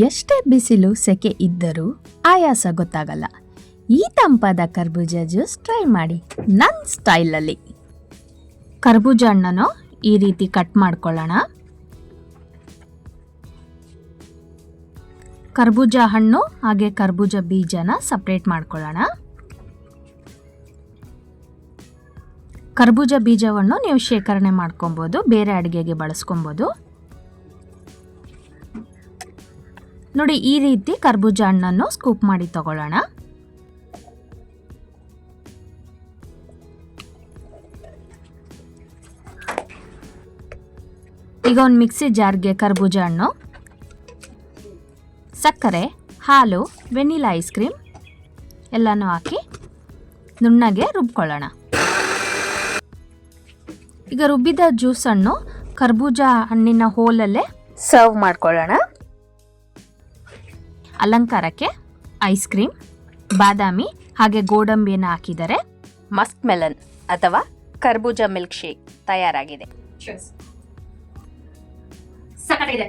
ಎಷ್ಟೇ ಬಿಸಿಲು ಸೆಕೆ ಇದ್ದರೂ ಆಯಾಸ ಗೊತ್ತಾಗಲ್ಲ. ಈ ತಂಪಾದ ಕರ್ಬೂಜ ಜ್ಯೂಸ್ ಟ್ರೈ ಮಾಡಿ ನನ್ನ ಸ್ಟೈಲಲ್ಲಿ. ಕರ್ಬೂಜ ಹಣ್ಣನ್ನು ಈ ರೀತಿ ಕಟ್ ಮಾಡ್ಕೊಳ್ಳೋಣ. ಕರ್ಬೂಜ ಹಣ್ಣು ಹಾಗೆ ಕರ್ಬೂಜ ಬೀಜನ ಸಪ್ರೇಟ್ ಮಾಡ್ಕೊಳ್ಳೋಣ. ಕರ್ಬೂಜ ಬೀಜವನ್ನು ನೀವು ಶೇಖರಣೆ ಮಾಡ್ಕೊಬೋದು, ಬೇರೆ ಅಡುಗೆಗೆ ಬಳಸ್ಕೊಬೋದು. ನೋಡಿ, ಈ ರೀತಿ ಕರ್ಬೂಜ ಹಣ್ಣನ್ನು ಸ್ಕೂಪ್ ಮಾಡಿ ತಗೊಳ್ಳೋಣ. ಈಗ ಒಂದು ಮಿಕ್ಸಿ ಜಾರ್ಗೆ ಕರ್ಬೂಜ ಹಣ್ಣು, ಸಕ್ಕರೆ, ಹಾಲು, ವೆನಿಲಾ ಐಸ್ ಕ್ರೀಮ್ ಎಲ್ಲನೂ ಹಾಕಿ ನುಣ್ಣಗೆ ರುಬ್ಕೊಳ್ಳೋಣ. ಈಗ ರುಬ್ಬಿದ ಜ್ಯೂಸನ್ನು ಕರ್ಬೂಜ ಹಣ್ಣಿನ ಹೋಲಲ್ಲೇ ಸರ್ವ್ ಮಾಡ್ಕೊಳ್ಳೋಣ. ಅಲಂಕಾರಕ್ಕೆ ಐಸ್ ಕ್ರೀಮ್, ಬಾದಾಮಿ ಹಾಗೆ ಗೋಡಂಬಿಯನ್ನು ಹಾಕಿದರೆ ಮಸ್ಕ್ ಮೆಲನ್ ಅಥವಾ ಕರ್ಬೂಜ ಮಿಲ್ಕ್ ಶೇಕ್ ತಯಾರಾಗಿದೆ. ಸಕ್ಕತ್ತಾಗಿದೆ.